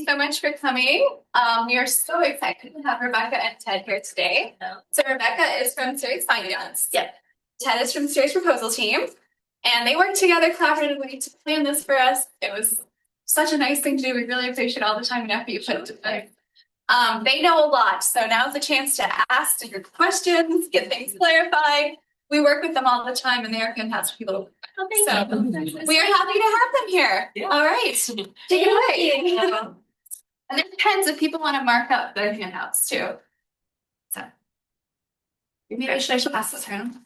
you so much for coming. We are so excited to have Rebecca and Ted here today. So Rebecca is from Series Finance. Yep. Ted is from Series Proposal Team. And they worked together collaboratively to plan this for us. It was such a nice thing to do. We really appreciate all the time and effort you put into it. They know a lot, so now's the chance to ask your questions, get things clarified. We work with them all the time, and they are fantastic people. We are happy to have them here. Yeah. All right, take it away. And there's pens if people want to mark up their handouts too. So maybe I should pass this around.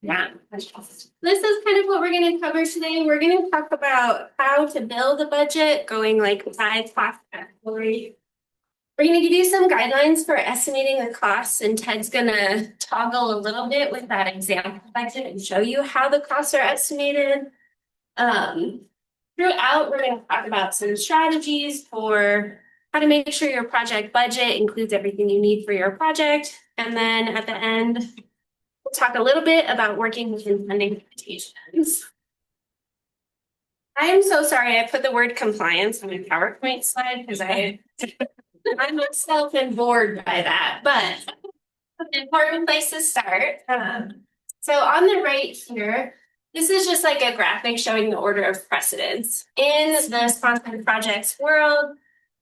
Yeah. This is kind of what we're going to cover today. We're going to talk about how to build a budget, going like besides cost category. We're going to give you some guidelines for estimating the costs, and Ted's going to toggle a little bit with that example budget and show you how the costs are estimated. Throughout, we're going to talk about some strategies for how to make sure your project budget includes everything you need for your project. And then at the end, we'll talk a little bit about working within funding limitations. I'm so sorry I put the word compliance on my PowerPoint slide because I'm myself and bored by that, but an important place to start. So on the right here, this is just like a graphic showing the order of precedence. In the sponsored projects world,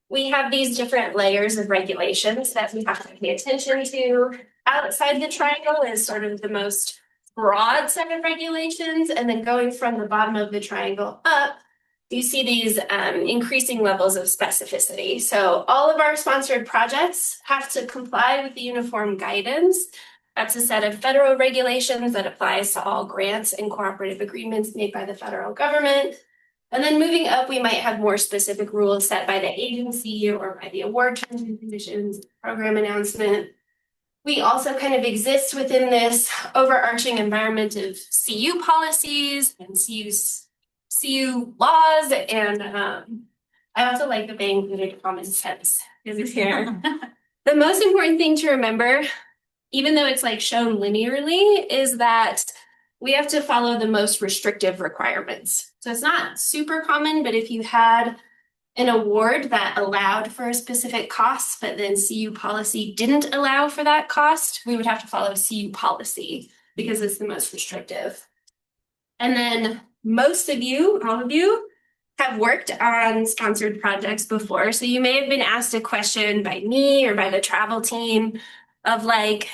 we have these different layers of regulations that we have to pay attention to. Outside the triangle is sort of the most broad set of regulations, and then going from the bottom of the triangle up, you see these increasing levels of specificity. So all of our sponsored projects have to comply with the uniform guidance. That's a set of federal regulations that applies to all grants and cooperative agreements made by the federal government. And then moving up, we might have more specific rules set by the agency or by the award terms and conditions, program announcement. We also kind of exist within this overarching environment of CU policies and CU laws, and I also like that they included common sense is here. The most important thing to remember, even though it's like shown linearly, is that we have to follow the most restrictive requirements. So it's not super common, but if you had an award that allowed for a specific cost, but then CU policy didn't allow for that cost, we would have to follow CU policy because it's the most restrictive. And then most of you, all of you, have worked on sponsored projects before. So you may have been asked a question by me or by the travel team of like,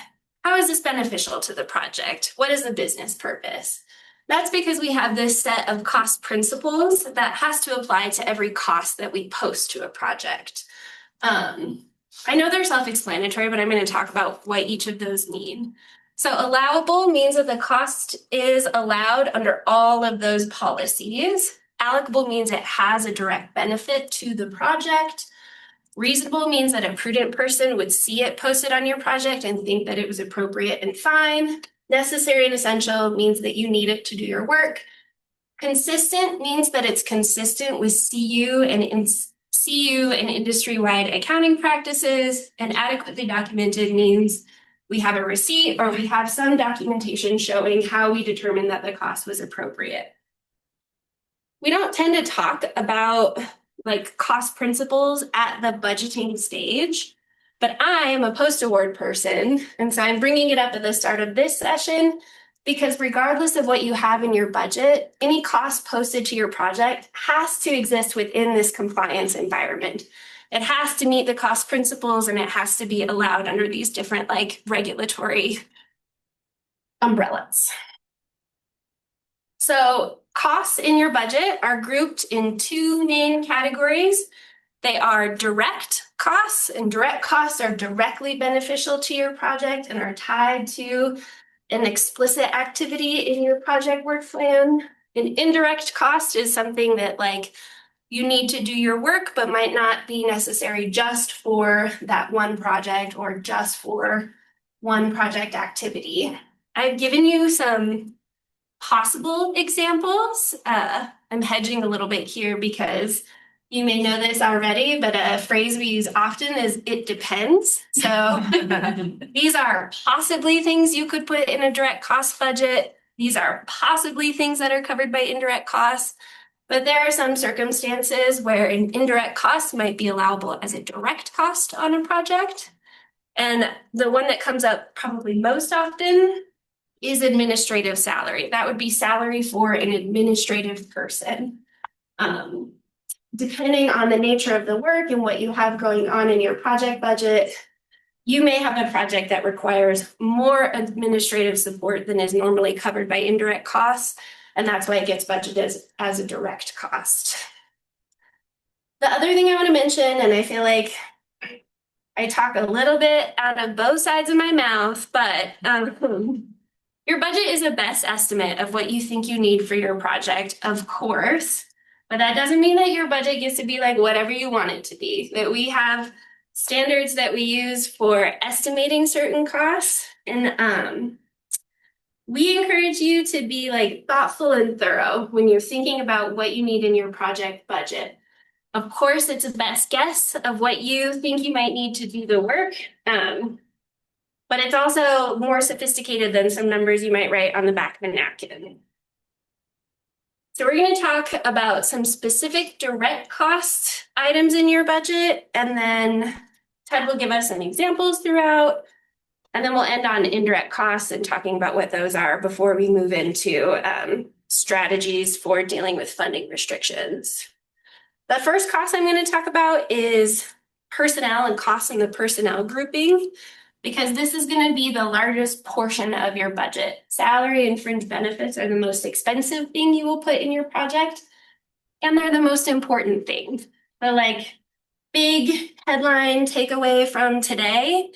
how is this beneficial to the project? What is the business purpose? That's because we have this set of cost principles that has to apply to every cost that we post to a project. I know they're self-explanatory, but I'm going to talk about what each of those mean. So allowable means that the cost is allowed under all of those policies. Allocable means it has a direct benefit to the project. Reasonable means that a prudent person would see it posted on your project and think that it was appropriate and fine. Necessary and essential means that you need it to do your work. Consistent means that it's consistent with CU and industry-wide accounting practices. And adequately documented means we have a receipt or we have some documentation showing how we determined that the cost was appropriate. We don't tend to talk about like cost principles at the budgeting stage, but I am a post-award person, and so I'm bringing it up at the start of this session because regardless of what you have in your budget, any cost posted to your project has to exist within this compliance environment. It has to meet the cost principles, and it has to be allowed under these different like regulatory umbrellas. So costs in your budget are grouped in two main categories. They are direct costs, and direct costs are directly beneficial to your project and are tied to an explicit activity in your project work plan. An indirect cost is something that like you need to do your work, but might not be necessary just for that one project or just for one project activity. I've given you some possible examples. I'm hedging a little bit here because you may know this already, but a phrase we use often is "it depends." So these are possibly things you could put in a direct cost budget. These are possibly things that are covered by indirect costs. But there are some circumstances where an indirect cost might be allowable as a direct cost on a project. And the one that comes up probably most often is administrative salary. That would be salary for an administrative person. Depending on the nature of the work and what you have going on in your project budget, you may have a project that requires more administrative support than is normally covered by indirect costs, and that's why it gets budgeted as a direct cost. The other thing I want to mention, and I feel like I talk a little bit out of both sides of my mouth, but your budget is a best estimate of what you think you need for your project, of course, but that doesn't mean that your budget gets to be like whatever you want it to be. That we have standards that we use for estimating certain costs, and we encourage you to be like thoughtful and thorough when you're thinking about what you need in your project budget. Of course, it's a best guess of what you think you might need to do the work, but it's also more sophisticated than some numbers you might write on the back of a napkin. So we're going to talk about some specific direct cost items in your budget, and then Ted will give us some examples throughout, and then we'll end on indirect costs and talking about what those are before we move into strategies for dealing with funding restrictions. The first cost I'm going to talk about is personnel and costs in the personnel grouping, because this is going to be the largest portion of your budget. Salary and fringe benefits are the most expensive thing you will put in your project, and they're the most important thing. The big headline takeaway from today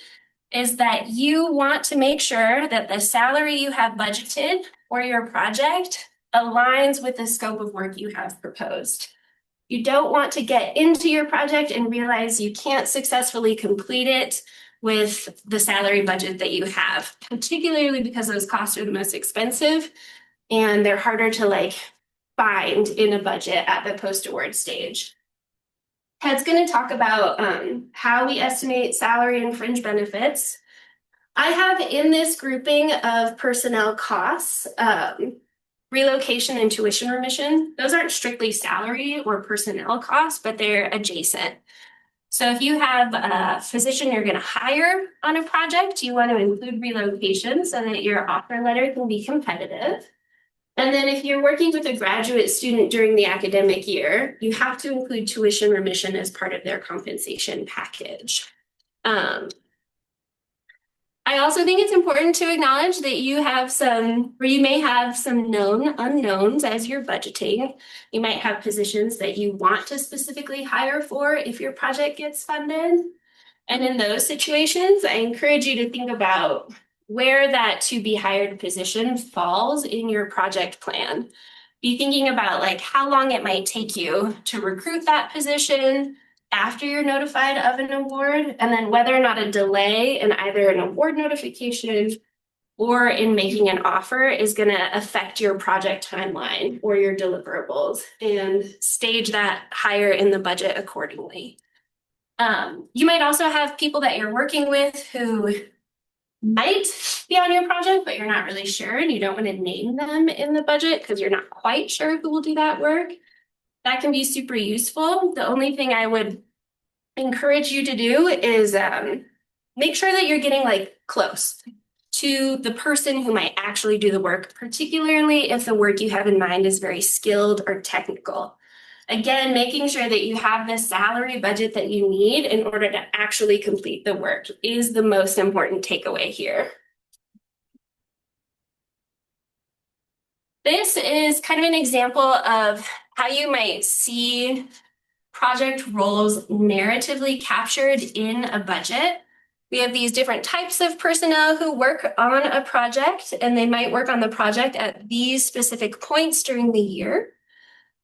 is that you want to make sure that the salary you have budgeted for your project aligns with the scope of work you have proposed. You don't want to get into your project and realize you can't successfully complete it with the salary budget that you have, particularly because those costs are the most expensive and they're harder to find in a budget at the post-award stage. Ted's going to talk about how we estimate salary and fringe benefits. I have in this grouping of personnel costs, relocation and tuition remission. Those aren't strictly salary or personnel costs, but they're adjacent. So if you have a physician you're going to hire on a project, you want to include relocation so that your offer letter can be competitive. And then if you're working with a graduate student during the academic year, you have to include tuition remission as part of their compensation package. I also think it's important to acknowledge that you may have some known unknowns as you're budgeting. You might have positions that you want to specifically hire for if your project gets funded. And in those situations, I encourage you to think about where that to be hired position falls in your project plan. Be thinking about how long it might take you to recruit that position after you're notified of an award, and then whether or not a delay in either an award notification or in making an offer is going to affect your project timeline or your deliverables, and stage that higher in the budget accordingly. You might also have people that you're working with who might be on your project, but you're not really sure, and you don't want to name them in the budget because you're not quite sure who will do that work. That can be super useful. The only thing I would encourage you to do is make sure that you're getting close to the person who might actually do the work, particularly if the work you have in mind is very skilled or technical. Again, making sure that you have the salary budget that you need in order to actually complete the work is the most important takeaway here. This is kind of an example of how you might see project roles narratively captured in a budget. We have these different types of personnel who work on a project, and they might work on the project at these specific points during the year.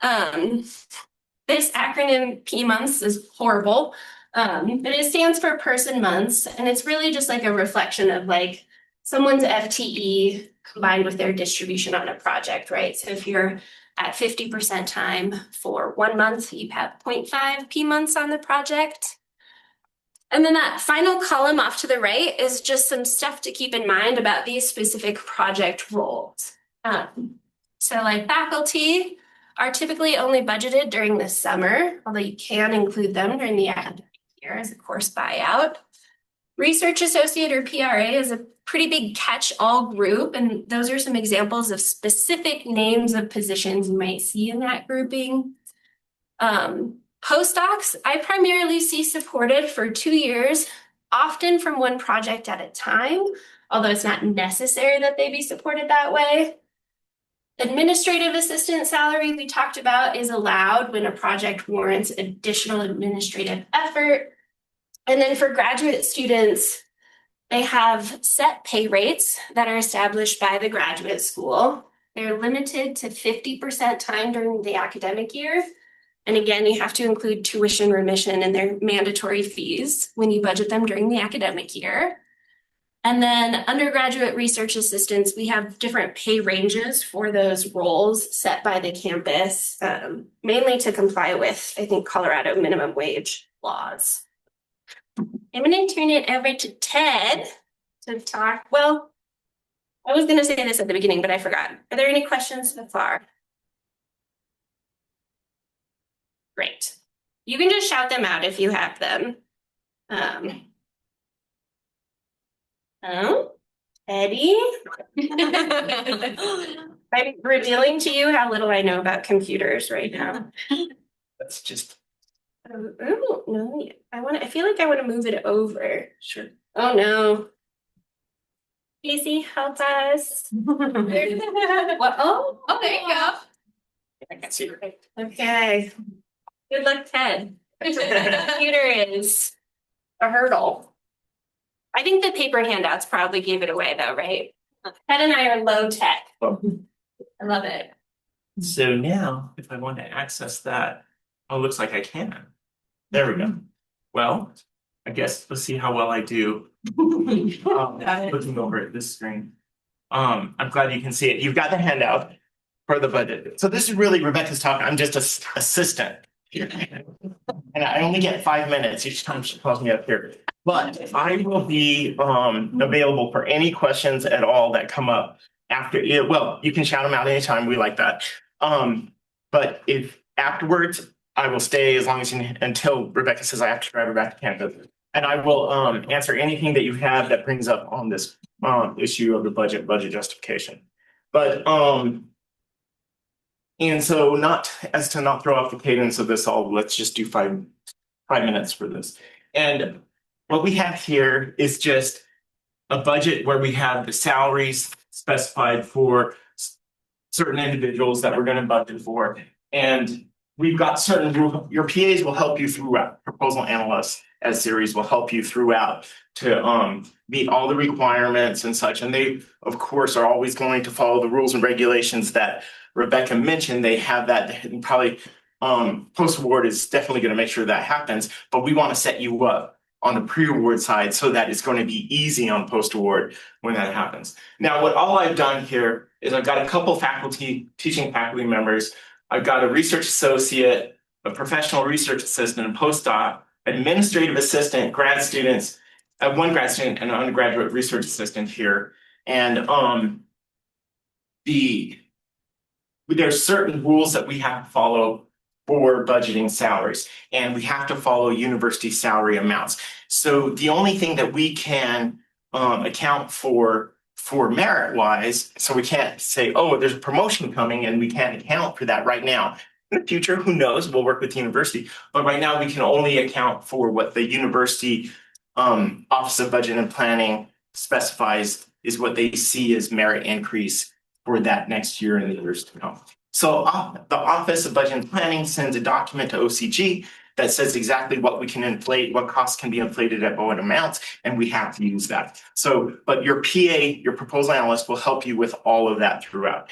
This acronym P months is horrible, but it stands for person months, and it's really just a reflection of someone's FTE combined with their distribution on a project, right? So if you're at 50% time for 1 month, you have 0.5 P months on the project. And then that final column off to the right is just some stuff to keep in mind about these specific project roles. So faculty are typically only budgeted during the summer, although you can include them during the academic year as a course buyout. Research associate or PRA is a pretty big catch-all group, and those are some examples of specific names of positions you might see in that grouping. Postdocs, I primarily see supported for 2 years, often from one project at a time, although it's not necessary that they be supported that way. Administrative assistant salary we talked about is allowed when a project warrants additional administrative effort. And then for graduate students, they have set pay rates that are established by the graduate school. They're limited to 50% time during the academic year. And again, you have to include tuition remission and their mandatory fees when you budget them during the academic year. And then undergraduate research assistants, we have different pay ranges for those roles set by the campus, mainly to comply with, I think, Colorado minimum wage laws. I'm going to turn it over to Ted to talk. Well, I was going to say this at the beginning, but I forgot. Are there any questions so far? Great. You can just shout them out if you have them. Eddie? I'm revealing to you how little I know about computers right now. That's just Oh, no, I feel like I want to move it over. sure. Oh, no. Casey, help us. What? Oh, there you go. I can see her. Okay. Good luck, Ted. Computer is a hurdle. I think the paper handouts probably gave it away though, right? Ted and I are low tech. I love it. So now, if I want to access that, oh, looks like I can. There we go. Well, I guess let's see how well I do. Looking over at this screen. I'm glad you can see it. You've got the handout for the budget. So this is really Rebecca's talk. I'm just an assistant here. And I only get 5 minutes each time she calls me up here. But I will be available for any questions at all that come up after it. Well, you can shout them out anytime. We like that. But if afterwards, I will stay as long as until Rebecca says I have to drive her back to campus. And I will answer anything that you have that brings up on this issue of the budget justification. But and so not throw off the cadence of this all, let's just do five minutes for this. And what we have here is just a budget where we have the salaries specified for certain individuals that we're going to budget for. And we've got certain rules. Your PAs will help you throughout. Proposal analysts as series will help you throughout to meet all the requirements and such. And they, of course, are always going to follow the rules and regulations that Rebecca mentioned. They have that, and probably post-award is definitely going to make sure that happens. But we want to set you up on the pre-award side so that it's going to be easy on post-award when that happens. Now, what all I've done here is I've got a couple teaching faculty members. I've got a research associate, a professional research assistant, a postdoc, administrative assistant, grad students, one grad student and an undergraduate research assistant here. And there's certain rules that we have to follow for budgeting salaries, and we have to follow university salary amounts. So the only thing that we can account for merit-wise, so we can't say, oh, there's a promotion coming and we can't account for that right now. In the future, who knows? We'll work with the university. But right now, we can only account for what the university Office of Budget and Planning specifies is what they see as merit increase for that next year and the years to come. So the Office of Budget and Planning sends a document to OCG that says exactly what we can inflate, what costs can be inflated at what amounts, and we have to use that. So, but your PA, your proposal analyst, will help you with all of that throughout.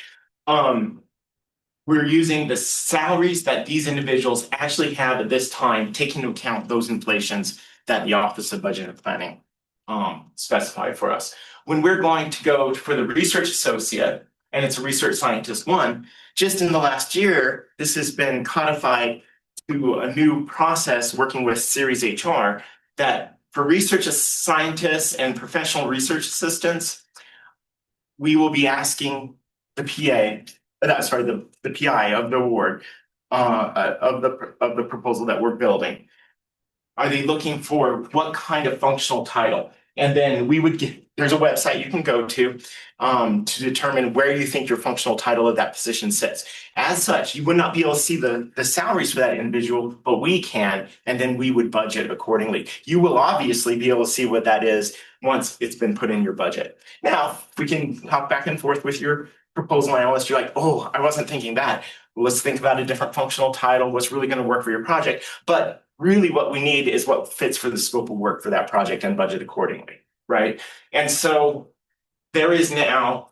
We're using the salaries that these individuals actually have at this time, taking into account those inflations that the Office of Budget and Planning specify for us. When we're going to go for the research associate, and it's a research scientist one, just in the last year, this has been codified to a new process working with Series HR that for research scientists and professional research assistants, we will be asking the PA sorry, the PI of the award, of the proposal that we're building. Are they looking for what kind of functional title? And then we would get, there's a website you can go to determine where you think your functional title of that position sits. As such, you would not be able to see the salaries for that individual, but we can, and then we would budget accordingly. You will obviously be able to see what that is once it's been put in your budget. Now, we can hop back and forth with your proposal analyst. You're like, oh, I wasn't thinking that. Let's think about a different functional title, what's really going to work for your project. But really what we need is what fits for the scope of work for that project and budget accordingly, right? And so there is now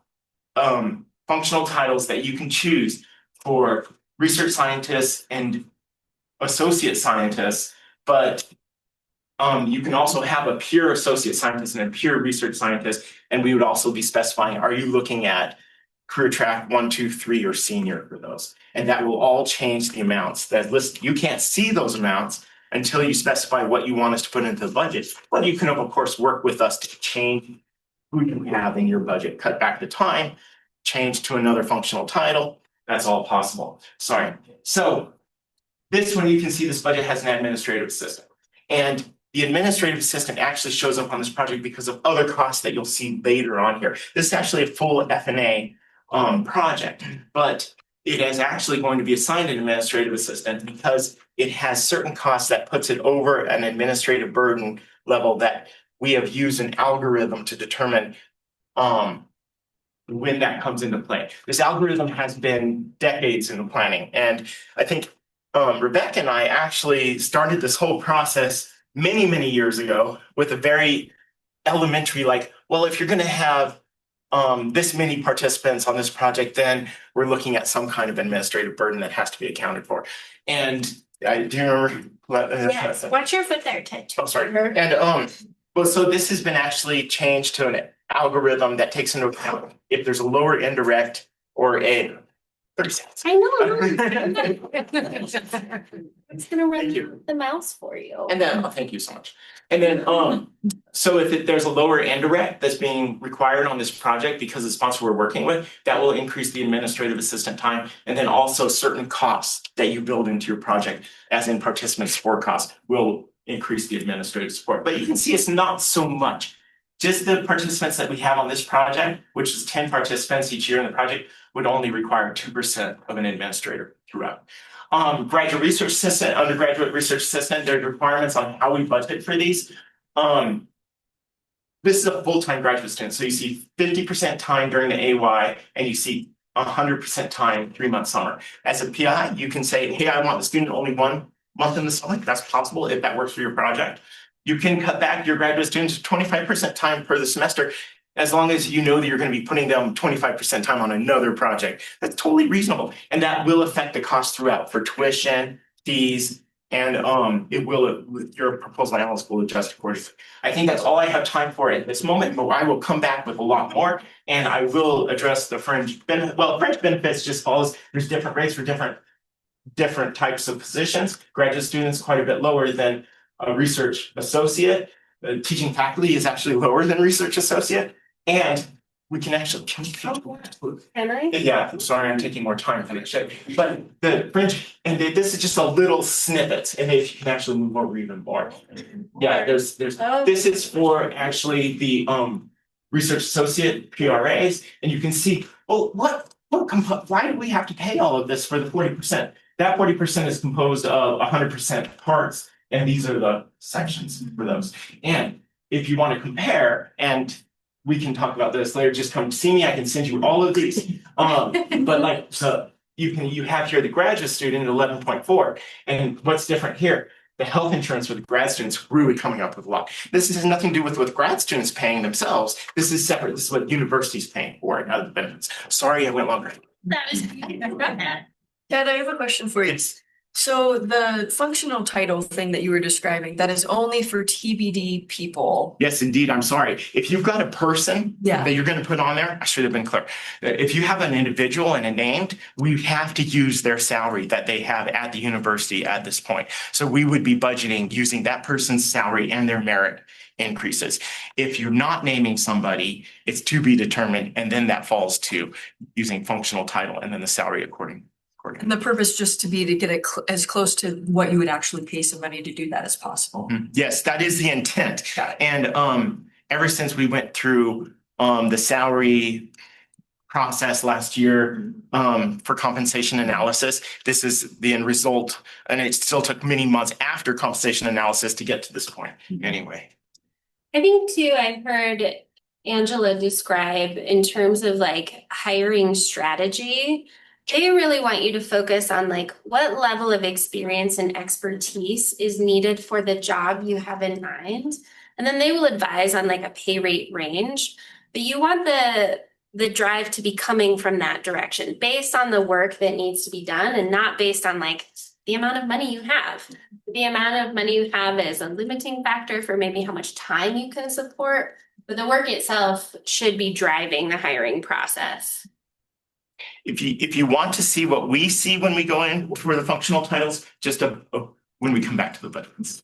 functional titles that you can choose for research scientists and associate scientists, but you can also have a pure associate scientist and a pure research scientist, and we would also be specifying, are you looking at career track 1, 2, 3 or senior for those? And that will all change the amounts that list. You can't see those amounts until you specify what you want us to put into the budget. But you can, of course, work with us to change who you have in your budget, cut back the time, change to another functional title. That's all possible. Sorry. So this one, you can see this budget has an administrative assistant. And the administrative assistant actually shows up on this project because of other costs that you'll see later on here. This is actually a full F&A project, but it is actually going to be assigned an administrative assistant because it has certain costs that puts it over an administrative burden level that we have used an algorithm to determine when that comes into play. This algorithm has been decades in the planning, and I think Rebecca and I actually started this whole process many, many years ago with a very elementary, like, well, if you're going to have this many participants on this project, then we're looking at some kind of administrative burden that has to be accounted for. And I do remember. Yes, watch your foot there, Ted. Oh, sorry. And well, so this has been actually changed to an algorithm that takes into account if there's a lower indirect or a 30 seconds. I know. It's gonna run the mouse for you. And then, thank you so much. And then, so if there's a lower indirect that's being required on this project because the sponsor we're working with, that will increase the administrative assistant time. And then also certain costs that you build into your project, as in participant support costs, will increase the administrative support. But you can see it's not so much. Just the participants that we have on this project, which is 10 participants each year in the project, would only require 2% of an administrator throughout. Graduate research assistant, undergraduate research assistant, there's requirements on how we budget for these. This is a full-time graduate student. So you see 50% time during the AY and you see 100% time 3-month summer. As a PI, you can say, hey, I want the student only 1 month in the summer. That's possible if that works for your project. You can cut back your graduate students to 25% time per the semester, as long as you know that you're going to be putting them 25% time on another project. That's totally reasonable. And that will affect the cost throughout for tuition, fees, and it will, your proposal analyst will adjust accordingly. I think that's all I have time for at this moment, but I will come back with a lot more, and I will address the fringe benefit. Well, fringe benefits just follows, there's different rates for different types of positions. Graduate students quite a bit lower than a research associate. Teaching faculty is actually lower than research associate. And we can actually. Can I? Yeah, I'm sorry, I'm taking more time than I should. But the fringe, and this is just a little snippet, and if you can actually move over even more. Yeah, there's this is for actually the research associate PRAs, and you can see, well, why do we have to pay all of this for the 40%? That 40% is composed of 100% parts, and these are the sections for those. And if you want to compare, and we can talk about this later, just come see me, I can send you all of these. But like, so you have here the graduate student at 11.4. And what's different here? The health insurance for the grad students really coming up with a lot. This has nothing to do with what grad students paying themselves. This is separate. This is what universities paying for and other benefits. Sorry, I went longer. That was Dad, I have a question for you. So the functional title thing that you were describing, that is only for TBD people. Yes, indeed. I'm sorry. If you've got a person Yeah. that you're going to put on there, I should have been clear. If you have an individual and a named, we have to use their salary that they have at the university at this point. So we would be budgeting using that person's salary and their merit increases. If you're not naming somebody, it's to be determined, and then that falls to using functional title and then the salary accordingly. And the purpose just to be to get it as close to what you would actually pay somebody to do that as possible. Yes, that is the intent. Got it. And ever since we went through the salary process last year for compensation analysis, this is the end result. And it still took many months after compensation analysis to get to this point anyway. I think too, I've heard Angela describe in terms of like hiring strategy. They really want you to focus on like what level of experience and expertise is needed for the job you have in mind. And then they will advise on like a pay rate range, but you want the drive to be coming from that direction based on the work that needs to be done and not based on like the amount of money you have. The amount of money you have is a limiting factor for maybe how much time you can support, but the work itself should be driving the hiring process. If you want to see what we see when we go in for the functional titles, just when we come back to the budgets.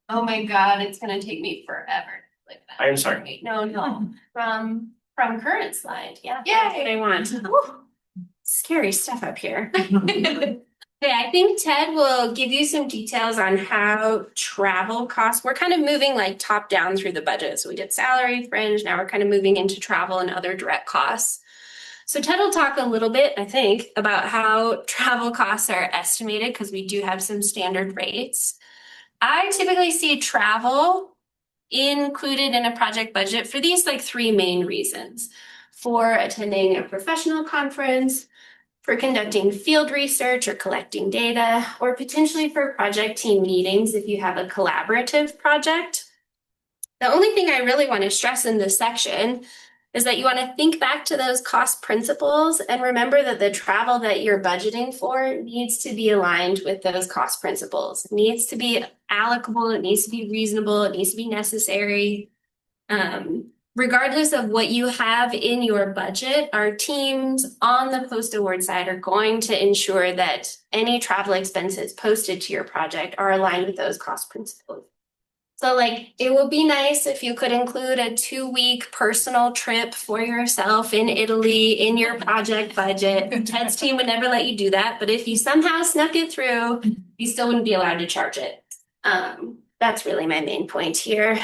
Oh my God, it's gonna take me forever. Like that. I am sorry. Wait, no. From current slide, yeah. Yay. That's what I want. Scary stuff up here. Okay, I think Ted will give you some details on how travel costs. We're kind of moving like top down through the budget. So we did salary, fringe, now we're kind of moving into travel and other direct costs. So Ted will talk a little bit, I think, about how travel costs are estimated because we do have some standard rates. I typically see travel included in a project budget for these like three main reasons: for attending a professional conference, for conducting field research or collecting data, or potentially for project team meetings if you have a collaborative project. The only thing I really want to stress in this section is that you want to think back to those cost principles and remember that the travel that you're budgeting for needs to be aligned with those cost principles. It needs to be allocable, it needs to be reasonable, it needs to be necessary. Regardless of what you have in your budget, our teams on the post-award side are going to ensure that any travel expenses posted to your project are aligned with those cost principles. So like, it would be nice if you could include a 2-week personal trip for yourself in Italy in your project budget. Ted's team would never let you do that, but if you somehow snuck it through, you still wouldn't be allowed to charge it. That's really my main point here.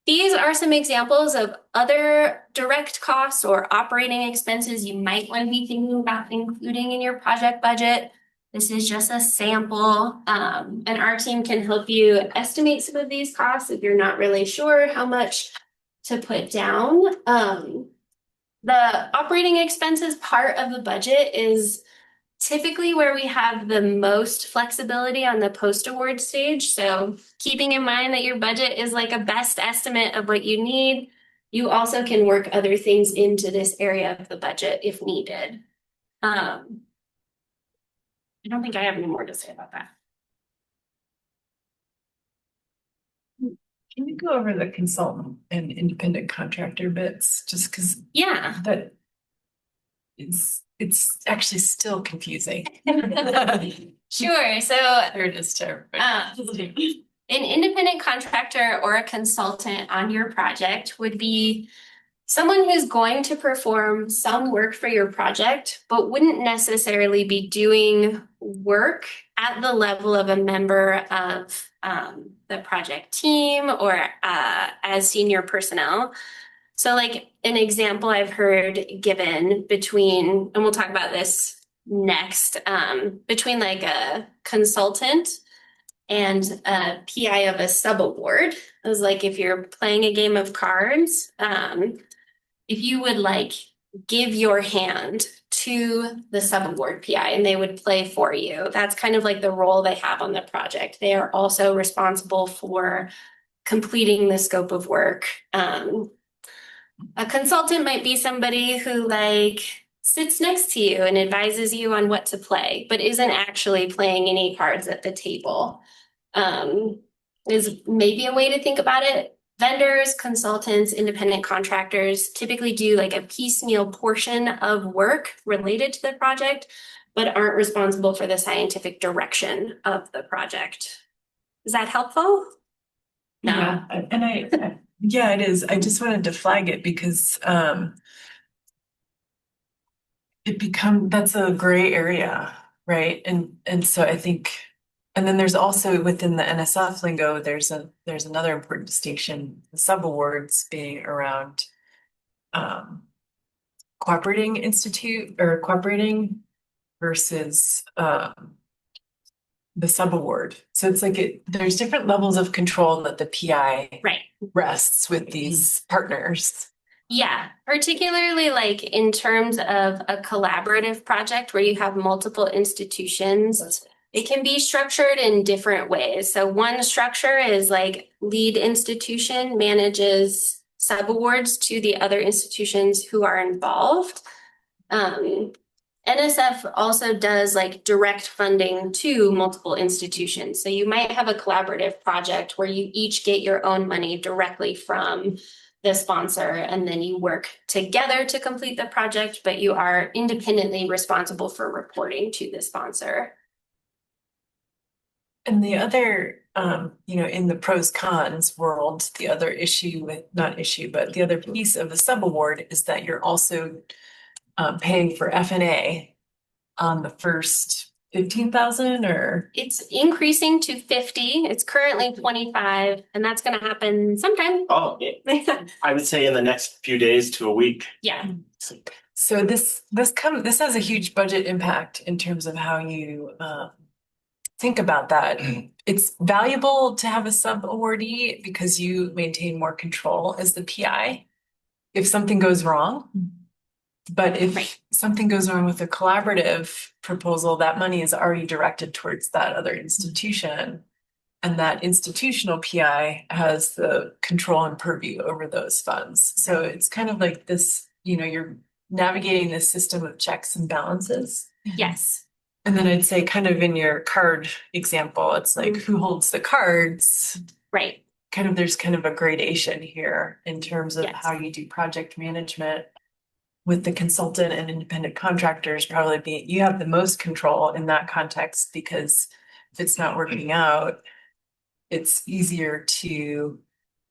These are some examples of other direct costs or operating expenses you might want to be thinking about including in your project budget. This is just a sample, and our team can help you estimate some of these costs if you're not really sure how much to put down. The operating expenses part of the budget is typically where we have the most flexibility on the post-award stage. So keeping in mind that your budget is like a best estimate of what you need, you also can work other things into this area of the budget if needed. I don't think I have any more to say about that. Can you go over the consultant and independent contractor bits, just because Yeah. that it's actually still confusing. Sure. So There it is, too. an independent contractor or a consultant on your project would be someone who's going to perform some work for your project, but wouldn't necessarily be doing work at the level of a member of the project team or as senior personnel. So like an example I've heard given between, and we'll talk about this next, between like a consultant and a PI of a subaward. It was like if you're playing a game of cards, if you would like give your hand to the subaward PI and they would play for you, that's kind of like the role they have on the project. They are also responsible for completing the scope of work. A consultant might be somebody who like sits next to you and advises you on what to play, but isn't actually playing any cards at the table. Is maybe a way to think about it. Vendors, consultants, independent contractors typically do like a piecemeal portion of work related to the project, but aren't responsible for the scientific direction of the project. Is that helpful? No. Yeah, and yeah, it is. I just wanted to flag it because that's a gray area, right? And so I think, and then there's also within the NSF lingo, there's another important distinction, the subawards being around cooperating institute or cooperating versus the subaward. So it's like there's different levels of control that the PI Right. rests with these partners. Yeah, particularly like in terms of a collaborative project where you have multiple institutions, it can be structured in different ways. So one structure is like lead institution manages subawards to the other institutions who are involved. NSF also does like direct funding to multiple institutions. So you might have a collaborative project where you each get your own money directly from the sponsor, and then you work together to complete the project, but you are independently responsible for reporting to the sponsor. And the other, in the pros cons world, the other issue but the other piece of the subaward is that you're also paying for F&A on the first 15,000 or? It's increasing to 50. It's currently 25, and that's going to happen sometime. Oh, I would say in the next few days to a week. Yeah. So this has a huge budget impact in terms of how you think about that. It's valuable to have a sub-awardee because you maintain more control as the PI if something goes wrong. But if something goes wrong with a collaborative proposal, that money is already directed towards that other institution. And that institutional PI has the control and purview over those funds. So it's kind of like this, you're navigating this system of checks and balances. Yes. And then I'd say kind of in your card example, it's like who holds the cards? Right. There's kind of a gradation here in terms of how you do project management. With the consultant and independent contractors you have the most control in that context because if it's not working out, it's easier to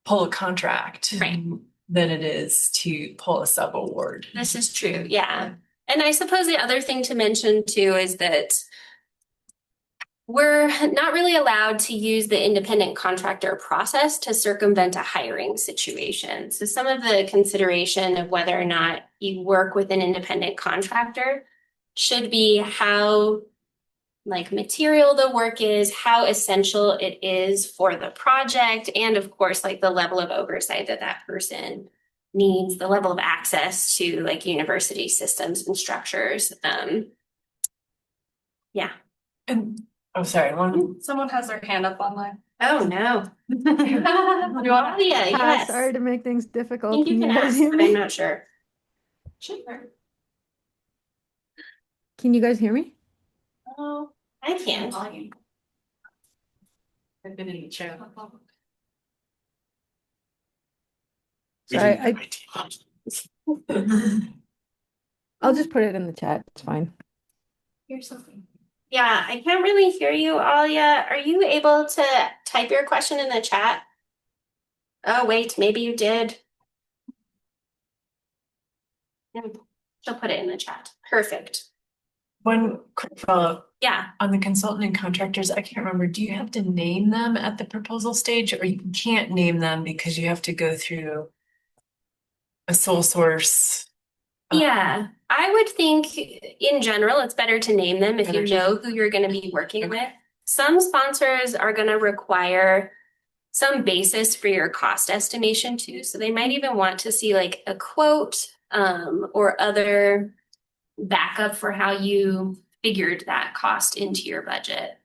pull a contract than it is to pull a subaward. This is true, yeah. And I suppose the other thing to mention too is that we're not really allowed to use the independent contractor process to circumvent a hiring situation. So some of the consideration of whether or not you work with an independent contractor should be how material the work is, how essential it is for the project, and of course, the level of oversight that person needs, the level of access to university systems and structures. Yeah. And oh, sorry. Someone has their hand up online. Oh, no. You want to? Yes. Sorry to make things difficult. I think you can guys ask, hear but me? I'm not sure. Can you guys hear me? Oh, I can. I've been in the chat. Sorry, I'll just put it in the chat. It's fine. Here's something. Yeah, I can't really hear you, Alia. Are you able to type your question in the chat? Oh, wait, maybe you did. She'll put it in the chat. Perfect. One quick follow-up. Yeah. On the consultant and contractors, I can't remember, do you have to name them at the proposal stage or you can't name them because you have to go through a sole source? Yeah, I would think in general, it's better to name them if you know who you're going to be working with. Some sponsors are going to require some basis for your cost estimation too. So they might even want to see a quote or other backup for how you figured that cost into your budget.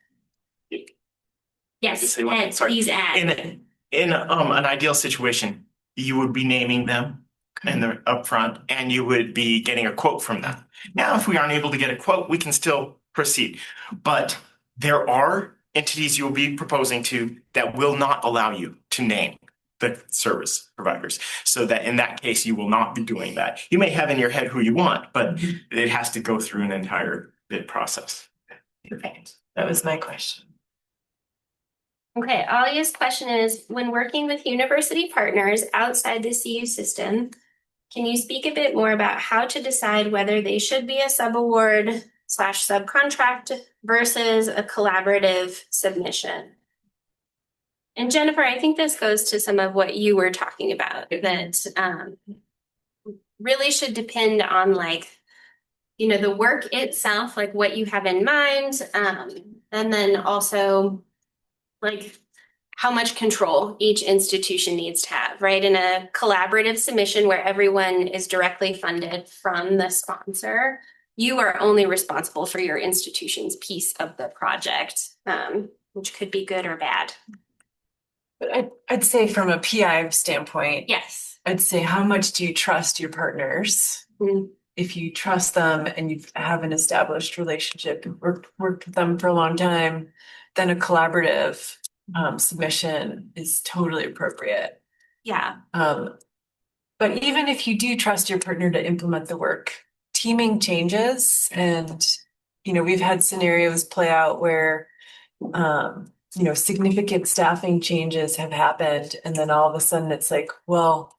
Yes, Ed, please add. In an ideal situation, you would be naming them. in the upfront, and you would be getting a quote from them. Now, if we aren't able to get a quote, we can still proceed. But there are entities you will be proposing to that will not allow you to name the service providers. So that in that case, you will not be doing that. You may have in your head who you want, but it has to go through an entire bid process. Perfect. That was my question. Okay, Alia's question is, when working with university partners outside the CU system, can you speak a bit more about how to decide whether they should be a subaward / subcontract versus a collaborative submission? And Jennifer, I think this goes to some of what you were talking about, that really should depend on the work itself, like what you have in mind, and then also how much control each institution needs to have, right? In a collaborative submission where everyone is directly funded from the sponsor, you are only responsible for your institution's piece of the project, which could be good or bad. But I'd say from a PI standpoint, Yes. I'd say how much do you trust your partners? If you trust them and you have an established relationship, worked with them for a long time, then a collaborative submission is totally appropriate. Yeah. But even if you do trust your partner to implement the work, teaming changes, and we've had scenarios play out where significant staffing changes have happened, and then all of a sudden it's like, well,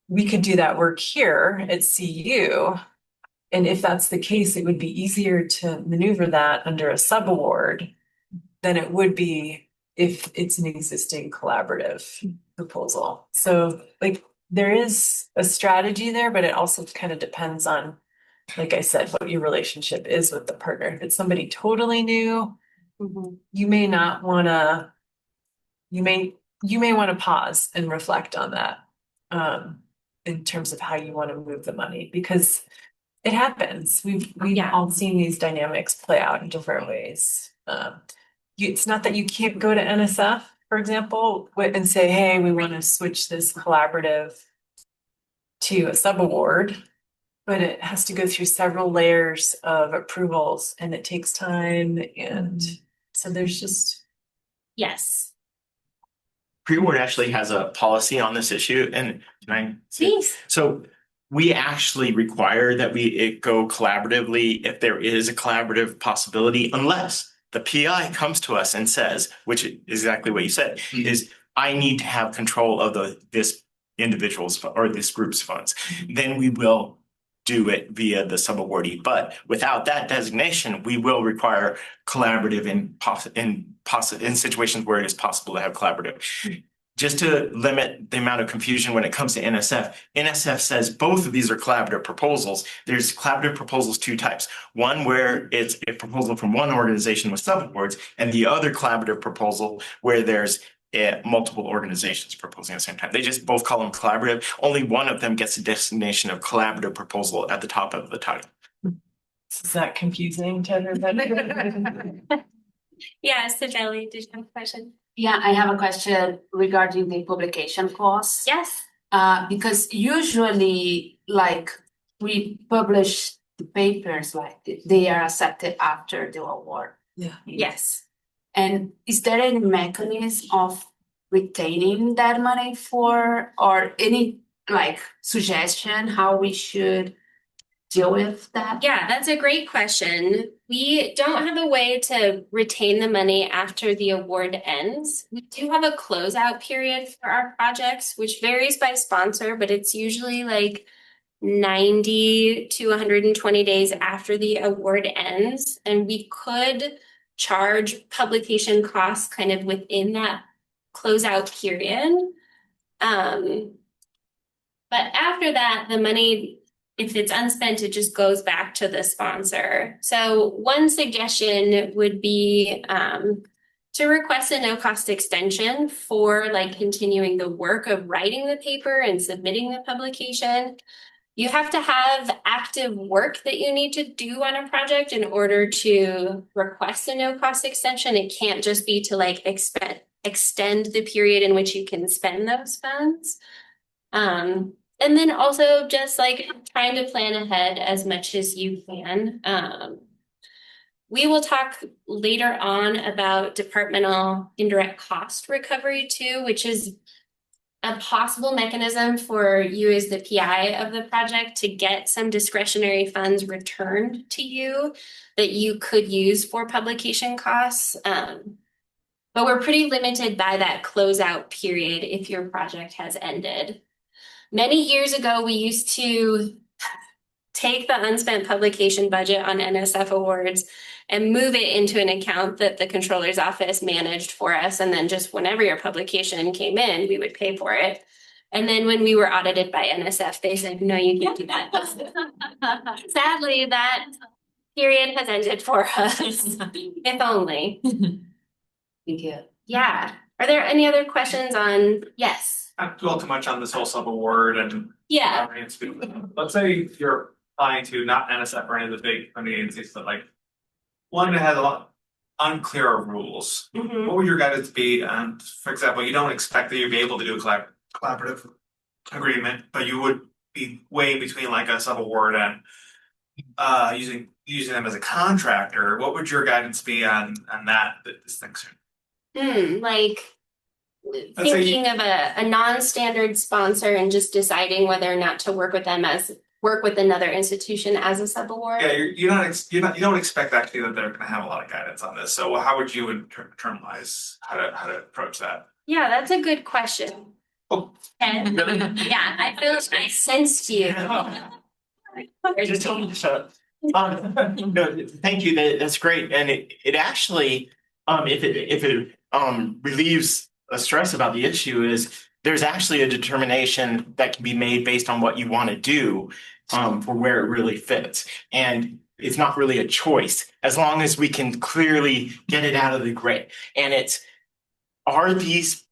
we could do that work here at CU. And if that's the case, it would be easier to maneuver that under a subaward than it would be if it's an existing collaborative proposal. So there is a strategy there, but it also kind of depends on, like I said, what your relationship is with the partner. If it's somebody totally new, you may not want to, you may want to pause and reflect on that in terms of how you want to move the money, because it happens. We've all seen these dynamics play out in different ways. It's not that you can't go to NSF, for example, and say, hey, we want to switch this collaborative to a subaward, but it has to go through several layers of approvals and it takes time. And so there's just. Yes. Pre-award actually has a policy on this issue, and can I see? Please. So we actually require that it go collaboratively if there is a collaborative possibility, unless the PI comes to us and says, which is exactly what you said, is I need to have control of this individual's or this group's funds. Then we will do it via the subawardee. But without that designation, we will require collaborative in situations where it is possible to have collaborative. Just to limit the amount of confusion when it comes to NSF, NSF says both of these are collaborative proposals. There's collaborative proposals, two types. One where it's a proposal from one organization with subawards, and the other collaborative proposal where there's multiple organizations proposing at the same time. They just both call them collaborative. Only one of them gets a designation of collaborative proposal at the top of the title. Is that confusing to everybody? Yeah, Sibeli, did you have a question? Yeah, I have a question regarding the publication costs. Yes. Because usually, we publish the papers, they are accepted after the award. Yeah. Yes. And is there any mechanism of retaining that money or any suggestion how we should deal with that? Yeah, that's a great question. We don't have a way to retain the money after the award ends. We do have a closeout period for our projects, which varies by sponsor, but it's usually 90 to 120 days after the award ends. And we could charge publication costs kind of within that closeout period. But after that, the money, if it's unspent, it just goes back to the sponsor. So one suggestion would be to request a no-cost extension for continuing the work of writing the paper and submitting the publication. You have to have active work that you need to do on a project in order to request a no-cost extension. It can't just be to extend the period in which you can spend those funds. And then also just like trying to plan ahead as much as you can. We will talk later on about departmental indirect cost recovery too, which is a possible mechanism for you as the PI of the project to get some discretionary funds returned to you that you could use for publication costs. But we're pretty limited by that closeout period if your project has ended. Many years ago, we used to take the unspent publication budget on NSF awards and move it into an account that the controller's office managed for us. And then just whenever your publication came in, we would pay for it. And then when we were audited by NSF, they said, no, you can't do that. Sadly, that period has ended for us, if only. Thank you. Yeah. Are there any other questions on, yes? Not dwell too much on this whole sub-award and. Yeah. Let's say you're applying to not NSF or any of the big funding agencies, but like one that has a lot unclear rules. Mhm. What would your guidance be? And for example, you don't expect that you'd be able to do a collaborative agreement, but you would be way between like a sub-award and using them as a contractor. What would your guidance be on that distinction? Like Let's say thinking of a non-standard sponsor and just deciding whether or not to work with them as work with another institution as a sub-award. Yeah, you don't expect actually that they're going to have a lot of guidance on this. So how would you internalize how to approach that? Yeah, that's a good question. Oh. And yeah, I feel I sensed you. Just told me to shut up. No, thank you. That's great. And it actually, if it relieves a stress about the issue, is there's actually a determination that can be made based on what you want to do for where it really fits. And it's not really a choice as long as we can clearly get it out of the gray. And are these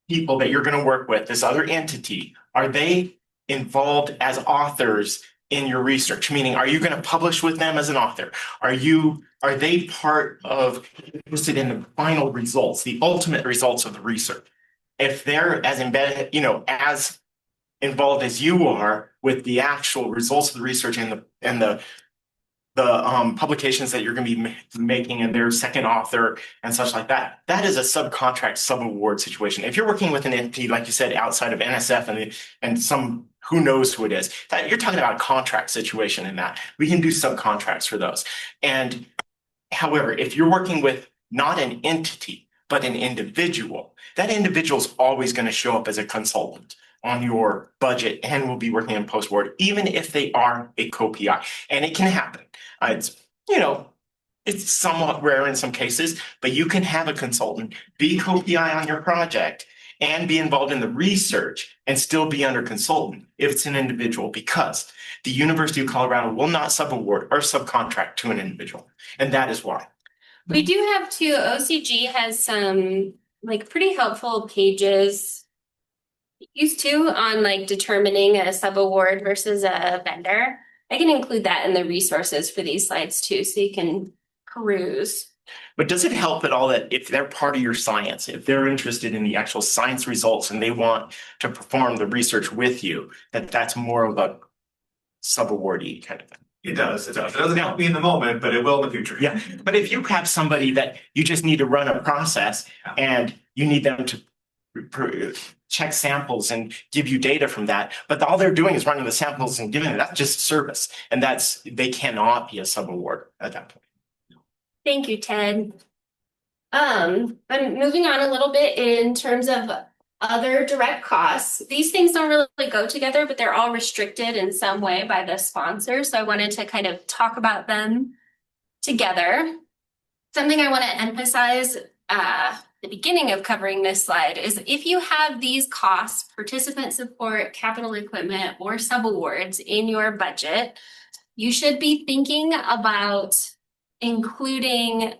people that you're going to work with, this other entity, are they involved as authors in your research? Meaning, are you going to publish with them as an author? Are they part of interested in the final results, the ultimate results of the research? If they're as embedded, as involved as you are with the actual results of the research and the publications that you're going to be making and their second author and such like that, that is a subcontract sub-award situation. If you're working with an entity, like you said, outside of NSF and some who knows who it is, that you're talking about a contract situation in that. We can do subcontracts for those. And however, if you're working with not an entity, but an individual, that individual is always going to show up as a consultant on your budget and will be working in post-award, even if they are a co-PI. And it can happen. It's somewhat rare in some cases, but you can have a consultant be co-PI on your project and be involved in the research and still be under consultant if it's an individual, because the University of Colorado will not sub-award or subcontract to an individual. And that is why. We do have two. OCG has some like pretty helpful pages used to on like determining a sub-award versus a vendor. I can include that in the resources for these slides too, so you can peruse. But does it help at all that if they're part of your science, if they're interested in the actual science results and they want to perform the research with you, that's more of a sub-awardee kind of thing? It does. It doesn't help me in the moment, but it will in the future. Yeah, but if you have somebody that you just need to run a process and you need them to check samples and give you data from that, but all they're doing is running the samples and giving it, that's just service. And they cannot be a sub-award at that point. Thank you, Ted. I'm moving on a little bit in terms of other direct costs. These things don't really go together, but they're all restricted in some way by the sponsor. So I wanted to kind of talk about them together. Something I want to emphasize at the beginning of covering this slide is if you have these costs, participant support, capital equipment, or subawards in your budget, you should be thinking about including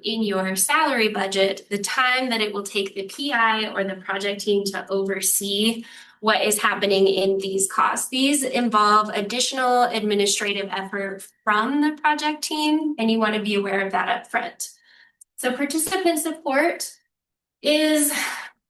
in your salary budget the time that it will take the PI or the project team to oversee what is happening in these costs. These involve additional administrative effort from the project team, and you want to be aware of that up front. So participant support is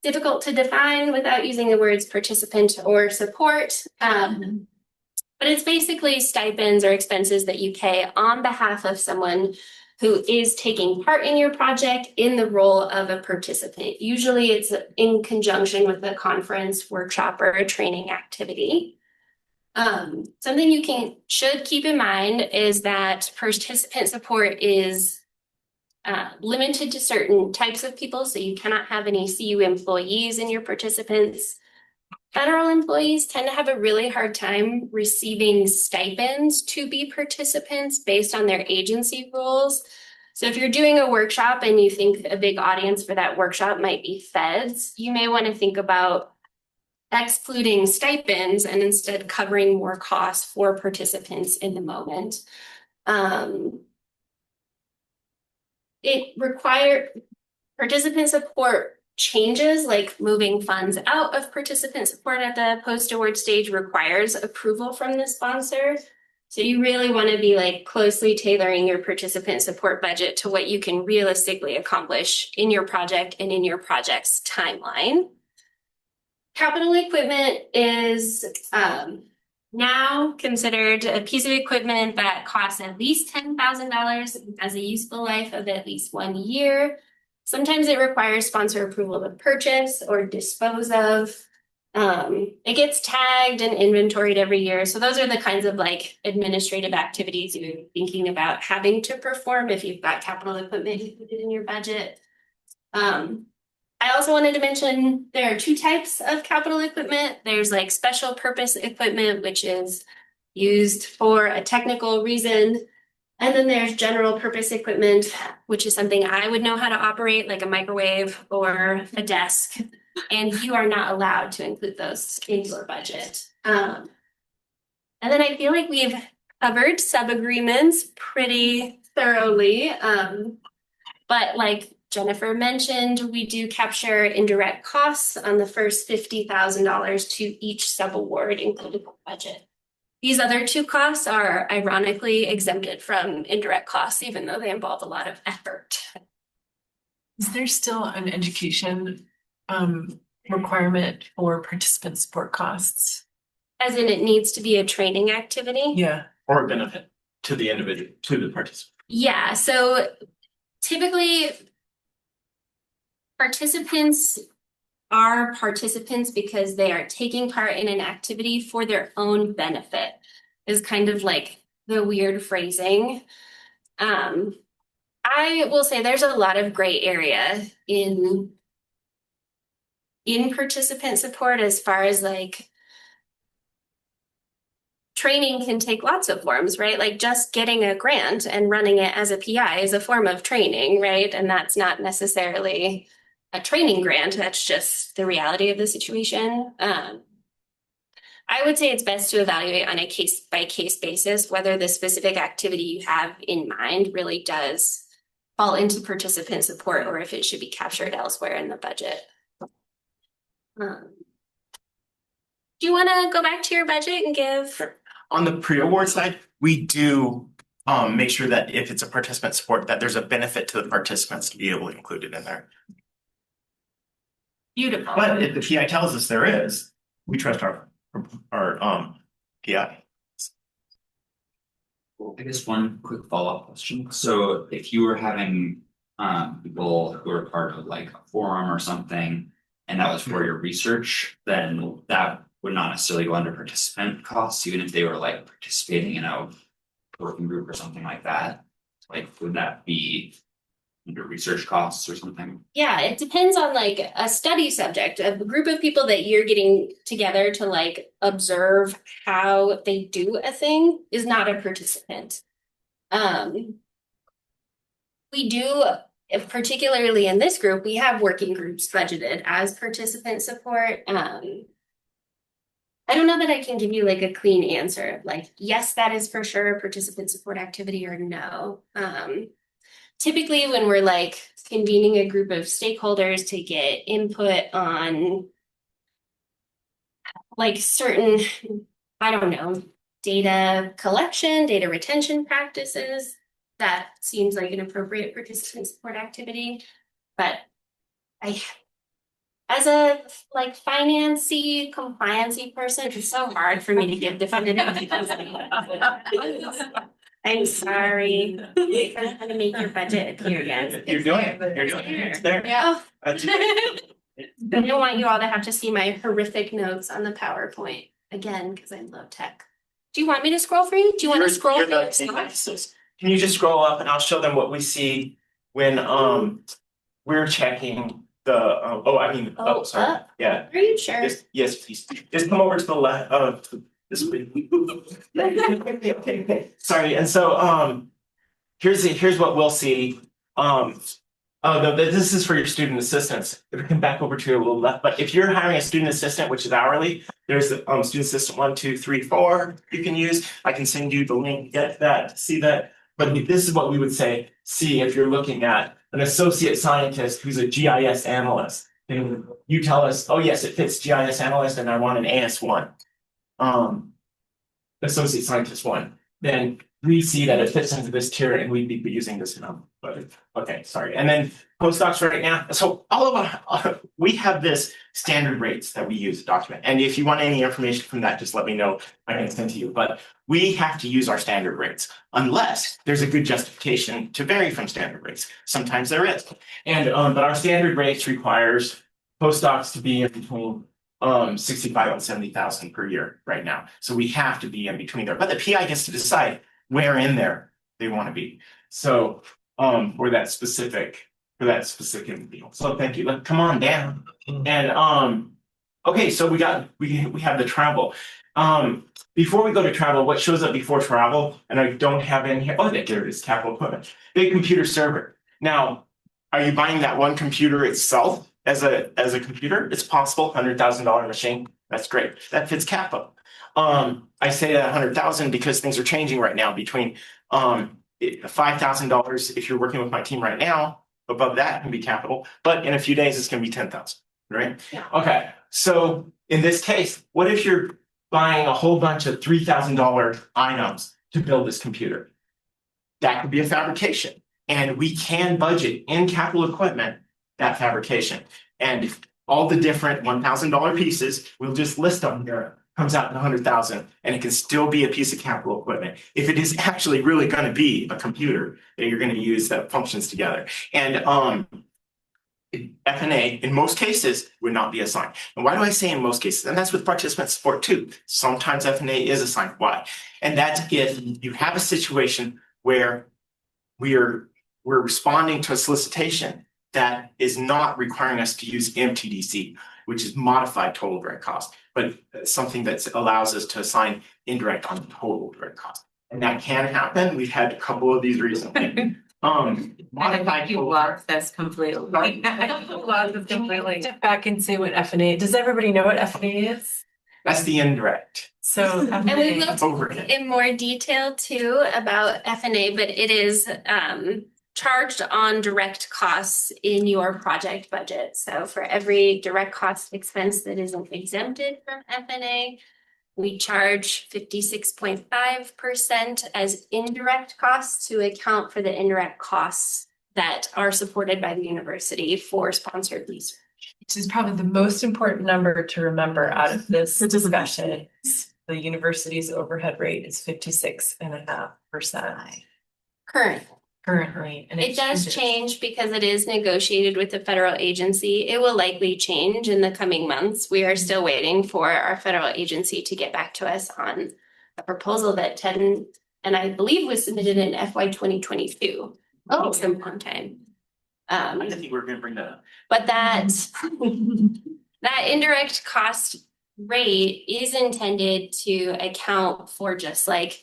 difficult to define without using the words participant or support. But it's basically stipends or expenses that you pay on behalf of someone who is taking part in your project in the role of a participant. Usually it's in conjunction with a conference, workshop, or a training activity. Something you should keep in mind is that participant support is limited to certain types of people, so you cannot have any CU employees in your participants. Federal employees tend to have a really hard time receiving stipends to be participants based on their agency rules. So if you're doing a workshop and you think a big audience for that workshop might be feds, you may want to think about excluding stipends and instead covering more costs for participants in the moment. It requires participant support changes, like moving funds out of participant support at the post-award stage requires approval from the sponsor. So you really want to be like closely tailoring your participant support budget to what you can realistically accomplish in your project and in your project's timeline. Capital equipment is now considered a piece of equipment that costs at least $10,000, has a useful life of at least 1 year. Sometimes it requires sponsor approval to purchase or dispose of. It gets tagged and inventoried every year. So those are the kinds of like administrative activities you're thinking about having to perform if you've got capital equipment included in your budget. I also wanted to mention there are two types of capital equipment. There's like special purpose equipment, which is used for a technical reason. And then there's general purpose equipment, which is something I would know how to operate, like a microwave or a desk. And you are not allowed to include those in your budget. And then I feel like we've covered sub-agreements pretty thoroughly. But like Jennifer mentioned, we do capture indirect costs on the first $50,000 to each sub-award included in the budget. These other two costs are ironically exempted from indirect costs, even though they involve a lot of effort. Is there still an education requirement for participant support costs? As in, it needs to be a training activity? Yeah. Or a benefit to the individual, to the participant. Yeah, so typically participants are participants because they are taking part in an activity for their own benefit, is kind of like the weird phrasing. I will say there's a lot of gray area in participant support as far as like training can take lots of forms, right? Like just getting a grant and running it as a PI is a form of training, right? And that's not necessarily a training grant. That's just the reality of the situation. I would say it's best to evaluate on a case by case basis whether the specific activity you have in mind really does fall into participant support or if it should be captured elsewhere in the budget. Do you want to go back to your budget and give? Sure. On the pre-award side, we do make sure that if it's a participant support, that there's a benefit to the participants to be able to include it in there. Beautiful. But if the PI tells us there is, we trust our PI. I guess one quick follow-up question. So if you were having people who are part of like a forum or something, and that was for your research, then that would not necessarily go under participant costs, even if they were like participating in a working group or something like that. Like, would that be under research costs or something? Yeah, it depends on like a study subject, a group of people that you're getting together to like observe how they do a thing is not a participant. We do, particularly in this group, we have working groups budgeted as participant support. I don't know that I can give you like a clean answer, like, yes, that is for sure a participant support activity or no. Typically when we're like convening a group of stakeholders to get input on like certain, I don't know, data collection, data retention practices, that seems like an appropriate participant support activity. But I as a like financy, compliancy person, it's so hard for me to give definitive. I'm sorry. I'm trying to make your budget appear again. You're doing it. You're doing it. It's there. Yeah. That's- I don't want you all to have to see my horrific notes on the PowerPoint again, because I love tech. Do you want me to scroll for you? Do you want to You're- scroll you're for your not- slides? Can you just scroll up and I'll show them what we see when we're checking the sorry. Up? Yeah. Are you sure? Yes, please. Just come over to the left this way. Okay. Sorry, and so here's what we'll see. No, this is for your student assistants. If we come back over to a little left, but if you're hiring a student assistant, which is hourly, there's the student assistant 1, 2, 3, 4 you can use. I can send you the link, get that, see that. But this is what we would say, see if you're looking at an associate scientist who's a GIS analyst. And you tell us, oh yes, it fits GIS analyst and I want an AS1. Associate scientist 1. Then we see that it fits into this tier and we'd be using this number. But okay, sorry. And then postdocs right now. So all of we have this standard rates that we use to document. And if you want any information from that, just let me know. I can send to you. But we have to use our standard rates unless there's a good justification to vary from standard rates. Sometimes there is. And but our standard rates requires postdocs to be in between 65 and 70,000 per year right now. So we have to be in between there. But the PI gets to decide where in there they want to be. So for that specific deal. So thank you. Come on down. And okay, so we have the travel. Before we go to travel, what shows up before travel, and I don't have in here, there it is, capital equipment. Big computer server. Now, are you buying that one computer itself as a computer? It's possible, $100,000 machine. That's great. That fits capital. I say that 100,000 because things are changing right now between $5,000 if you're working with my team right now. Above that can be capital, but in a few days it's going to be 10,000, right? Yeah. Okay, so in this case, what if you're buying a whole bunch of $3,000 items to build this computer? That could be a fabrication, and we can budget in capital equipment that fabrication, and all the different $1,000 pieces. We'll just list them here. Comes out in 100,000, and it can still be a piece of capital equipment if it is actually really going to be a computer that you're going to use that functions together. And F&A in most cases would not be assigned. And why do I say in most cases? And that's with participant support too. Sometimes F&A is assigned. Why? And that's if you have a situation where we're responding to a solicitation that is not requiring us to use MTDC, which is modified total direct cost, but something that allows us to assign indirect on total direct cost. And that can happen. We've had a couple of these recently. Modified You total lost this completely. Lost this completely. Step back and say what F&A, does everybody know what F&A is? that's the indirect So And we F&A, looked overhead. in more detail too about F&A, but it is charged on direct costs in your project budget. So for every direct cost expense that isn't exempted from F&A, we charge 56.5% as indirect costs to account for the indirect costs that are supported by the university for sponsored research. which is probably the most important number to remember out of this discussion. The university's overhead rate is 56.5% Currently. currently. And It does change because it is negotiated with the federal agency. It will likely change in the coming months. We are still waiting for our federal agency to get back to us on a proposal that Ted and I believe was submitted in FY 2022. Oh. Some one time. I didn't think we were going to bring that up. But that indirect cost rate is intended to account for just like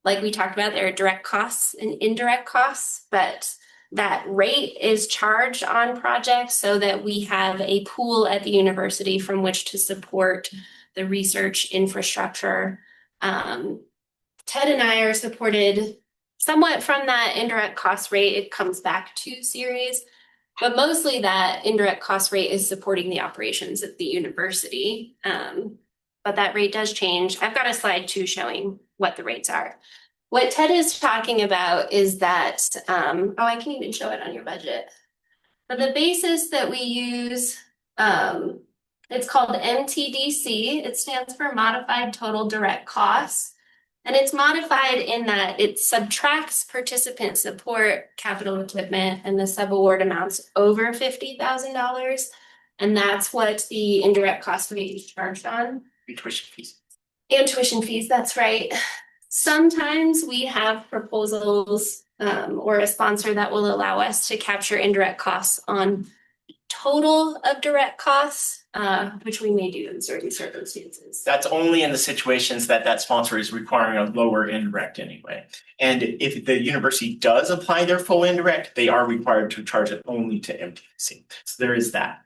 we talked about, there are direct costs and indirect costs, but that rate is charged on projects so that we have a pool at the university from which to support the research infrastructure. Ted and I are supported somewhat from that indirect cost rate. It comes back to series, but mostly that indirect cost rate is supporting the operations at the university. But that rate does change. I've got a slide too showing what the rates are. What Ted is talking about is that, I can even show it on your budget. For the basis that we use, It's called MTDC. It stands for Modified Total Direct Costs. And it's modified in that it subtracts participant support, capital equipment, and the subaward amounts over $50,000. And that's what the indirect cost rate is charged on. Tuition fees. And tuition fees, that's right. Sometimes we have proposals or a sponsor that will allow us to capture indirect costs on total of direct costs, which we may do in certain circumstances. That's only in the situations that that sponsor is requiring a lower indirect anyway. And if the university does apply their full indirect, they are required to charge it only to MTC. So there is that.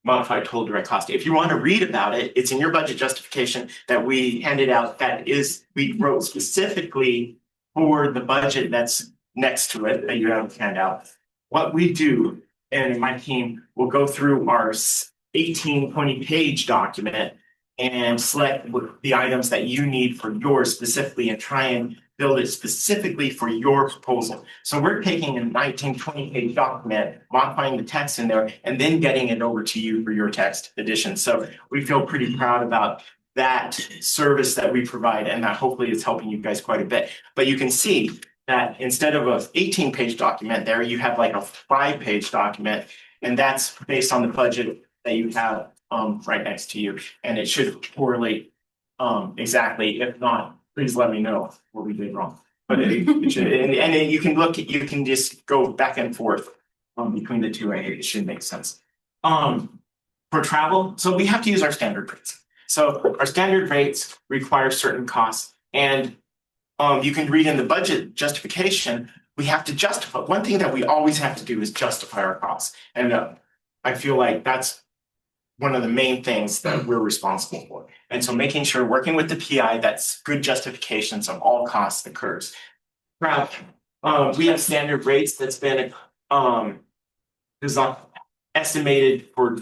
Modified total direct cost. If you want to read about it, it's in your budget justification that we handed out. We wrote specifically for the budget that's next to it that you have handout. What we do, and my team will go through our 20 page document and select the items that you need for yours specifically and try and build it specifically for your proposal. So we're taking a 20 page document, modifying the text in there, and then getting it over to you for your text edition. So we feel pretty proud about that service that we provide, and that hopefully is helping you guys quite a bit. But you can see that instead of a 18 page document there, you have like a 5 page document, and that's based on the budget that you have right next to you. And it should correlate exactly. If not, please let me know what we did wrong. But it should, and you can look, you can just go back and forth between the two. It should make sense. For travel, so we have to use our standard rates. So our standard rates require certain costs, and you can read in the budget justification, we have to justify. One thing that we always have to do is justify our costs. And I feel like that's one of the main things that we're responsible for. And so making sure, working with the PI, that's good justifications of all costs occurs. We have standard rates that's been estimated for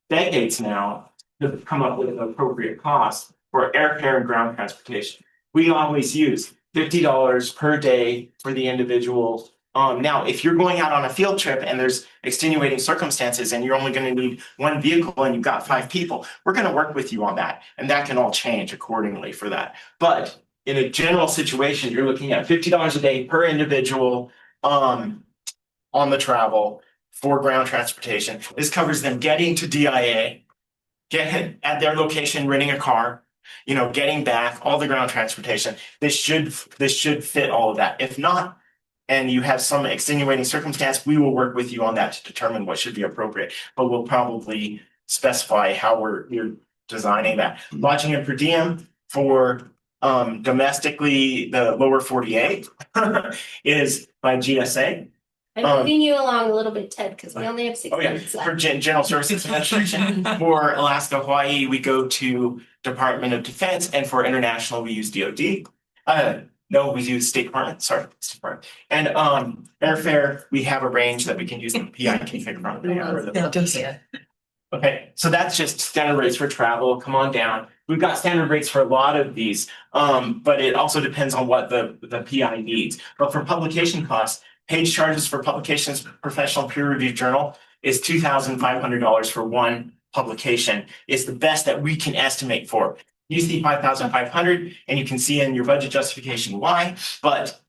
decades now to come up with an appropriate cost for airfare and ground transportation. We always use $50 per day for the individual. Now, if you're going out on a field trip and there's extenuating circumstances and you're only going to need one vehicle and you've got 5 people, we're going to work with you on that. And that can all change accordingly for that. But in a general situation, you're looking at $50 a day per individual on the travel for ground transportation. This covers them getting to DIA, getting at their location, renting a car, getting back, all the ground transportation. This should fit all of that. If not, and you have some extenuating circumstance, we will work with you on that to determine what should be appropriate. But we'll probably specify how you're designing that. Lodging and per diem for domestically, the lower 48 is by GSA. I'm moving you along a little bit, Ted, because we only have 6 minutes left. For General Services Administration, for Alaska, Hawaii, we go to Department of Defense, and for international, we use DoD. No, we use State Department. Sorry, State Department. And airfare, we have a range that we can use the PI configure. Okay, so that's just standard rates for travel. Come on down. We've got standard rates for a lot of these, but it also depends on what the PI needs. But for publication costs, page charges for publications, professional peer reviewed journal is $2,500 for one publication. It's the best that we can estimate for. You see 5,500, and you can see in your budget justification why, but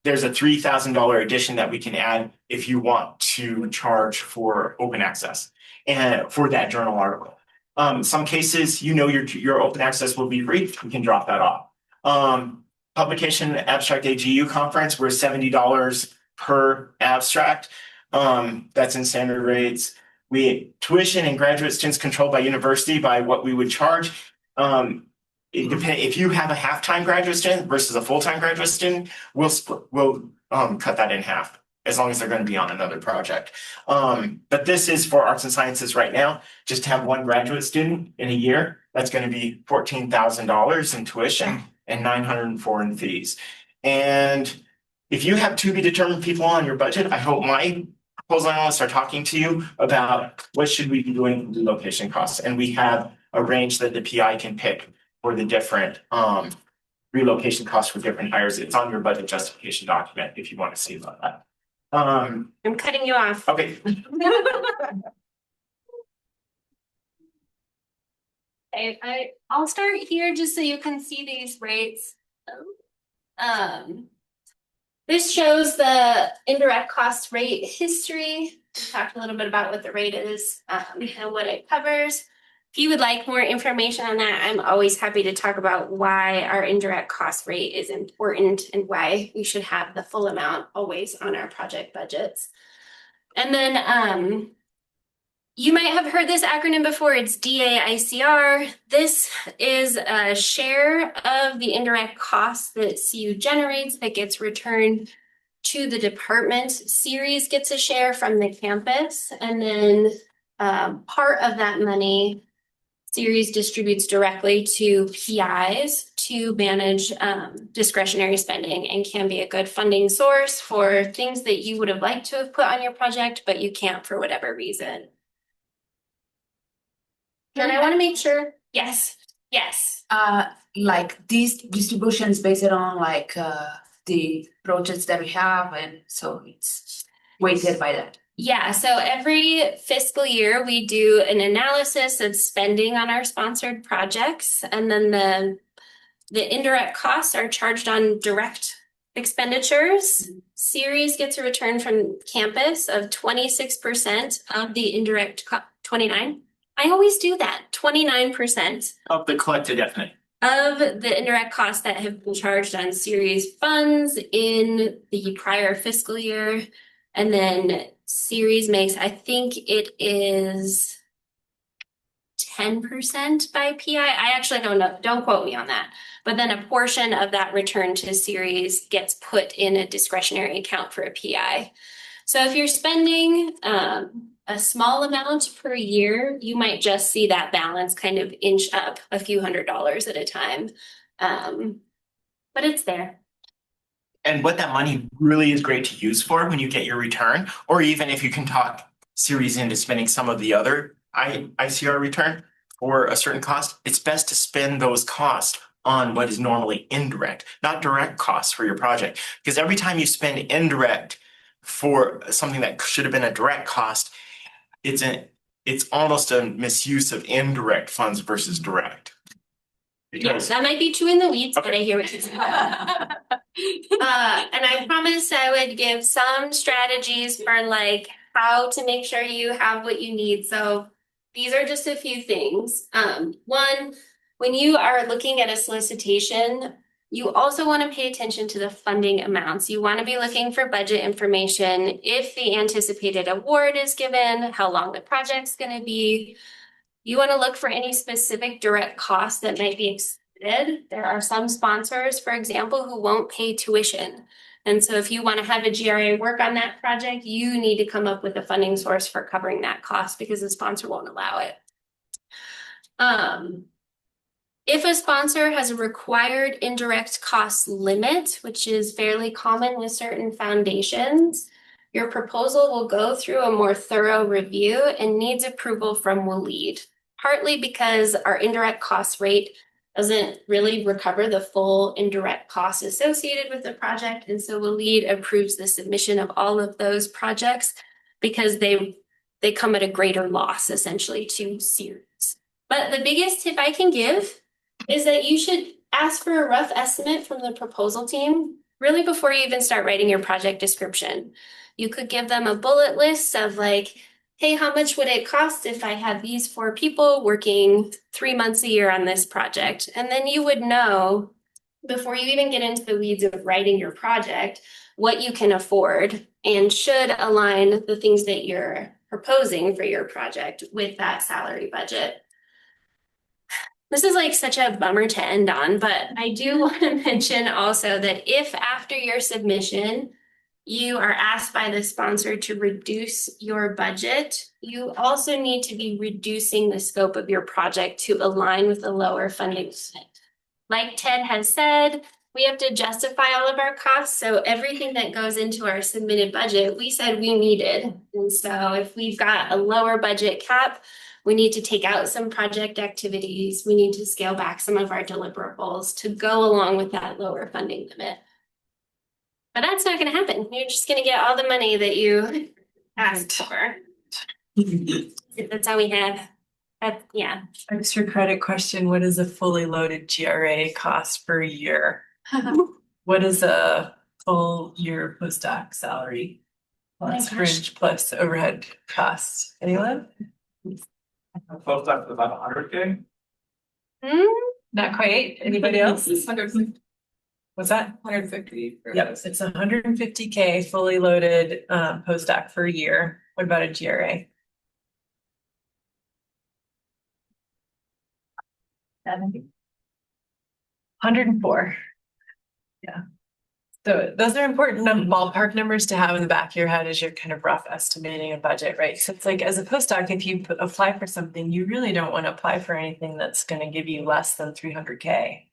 there's a $3,000 addition that we can add if you want to charge for open access and for that journal article. Some cases, your open access will be free. We can drop that off. Publication abstract AGU conference, we're $70 per abstract. That's in standard rates. Tuition and graduate students controlled by university by what we would charge. If you have a half-time graduate student versus a full-time graduate student, we'll cut that in half as long as they're going to be on another project. But this is for arts and sciences right now. Just to have one graduate student in a year, that's going to be $14,000 in tuition and $904 in fees. And if you have to be determined people on your budget, I hope my proposal analysts are talking to you about what should we be doing for relocation costs. And we have a range that the PI can pick for the different relocation costs for different hires. It's on your budget justification document if you want to see about that. I'm cutting you off. Okay. Okay, I'll start here just so you can see these rates. This shows the indirect cost rate history. We talked a little bit about what the rate is, and what it covers. If you would like more information on that, I'm always happy to talk about why our indirect cost rate is important and why we should have the full amount always on our project budgets. And then, you might have heard this acronym before. It's DAICR. This is a share of the indirect costs that CU generates that gets returned to the department. Series gets a share from the campus, and then part of that money, Series distributes directly to PIs to manage discretionary spending, and can be a good funding source for things that you would have liked to have put on your project, but you can't for whatever reason. And I want to make sure, yes. Like these distributions based on like the projects that we have, and so it's weighted by that. Yeah, so every fiscal year we do an analysis of spending on our sponsored projects, and then the indirect costs are charged on direct expenditures. Series gets a return from campus of 26% of the indirect 29. I always do that. 29% Of the collected estimate. of the indirect costs that have been charged on series funds in the prior fiscal year. And then series makes, I think it is 10% by PI. I actually don't know. Don't quote me on that. But then a portion of that return to series gets put in a discretionary account for a PI. So if you're spending a small amount per year, you might just see that balance kind of inch up a few $100s at a time. But it's there. And what that money really is great to use for when you get your return, or even if you can talk series into spending some of the other ICR return for a certain cost, it's best to spend those costs on what is normally indirect, not direct costs for your project. Because every time you spend indirect for something that should have been a direct cost, it's almost a misuse of indirect funds versus direct. Yes, that might be too in the weeds, but Okay. I hear what you're saying. And I promised I would give some strategies for like how to make sure you have what you need. So these are just a few things. One, when you are looking at a solicitation, you also want to pay attention to the funding amounts. You want to be looking for budget information. If the anticipated award is given, how long the project's going to be. You want to look for any specific direct costs that might be excluded. There are some sponsors, for example, who won't pay tuition. And so if you want to have a GRA work on that project, you need to come up with a funding source for covering that cost because the sponsor won't allow it. If a sponsor has a required indirect cost limit, which is fairly common with certain foundations, your proposal will go through a more thorough review and needs approval from WLEAD, partly because our indirect cost rate doesn't really recover the full indirect costs associated with the project. And so WLEAD approves the submission of all of those projects because they come at a greater loss essentially to series. But the biggest tip I can give is that you should ask for a rough estimate from the proposal team really before you even start writing your project description. You could give them a bullet list of like, hey, how much would it cost if I had these 4 people working 3 months a year on this project? And then you would know before you even get into the weeds of writing your project, what you can afford and should align the things that you're proposing for your project with that salary budget. This is like such a bummer to end on, but I do want to mention also that if after your submission, you are asked by the sponsor to reduce your budget, you also need to be reducing the scope of your project to align with the lower funding limit. Like Ted has said, we have to justify all of our costs. So everything that goes into our submitted budget, we said we needed. And so if we've got a lower budget cap, we need to take out some project activities. We need to scale back some of our deliverables to go along with that lower funding limit. But that's not going to happen. You're just going to get all the money that you asked for. That's all we have. Yeah. Extra credit question, what is a fully loaded GRA cost per year? What is a full year postdoc salary? Plus fringe plus overhead costs. Anyone? Postdoc about 100K. Not quite. Anybody else? 150. What's that? 150. Yep, it's 150K fully loaded postdoc per year. What about a GRA? 104. Yeah. So those are important ballpark numbers to have in the back of your head as you're kind of rough estimating a budget, right? So it's like as a postdoc, if you apply for something, you really don't want to apply for anything that's going to give you less than 300K,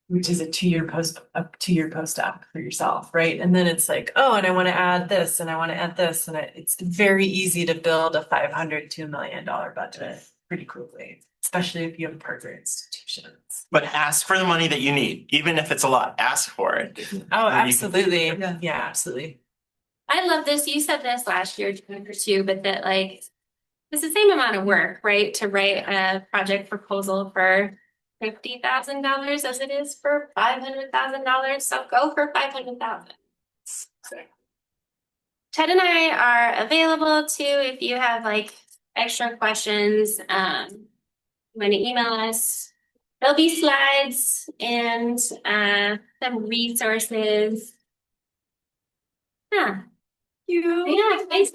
which is a two-year postdoc for yourself, right? And then it's like, oh, and I want to add this, and I want to add this, and it's very easy to build a $500 to $1 million budget pretty quickly, especially if you have partner institutions. But ask for the money that you need, even if it's a lot, ask for it. Oh, absolutely. Yeah, absolutely. I love this. You said this last year, Jennifer, too, but that like it's the same amount of work, right? To write a project proposal for $50,000 as it is for $500,000. So go for $500,000. Ted and I are available too if you have like extra questions. You want to email us. There'll be slides and some resources. Yeah. You. Yeah, thanks.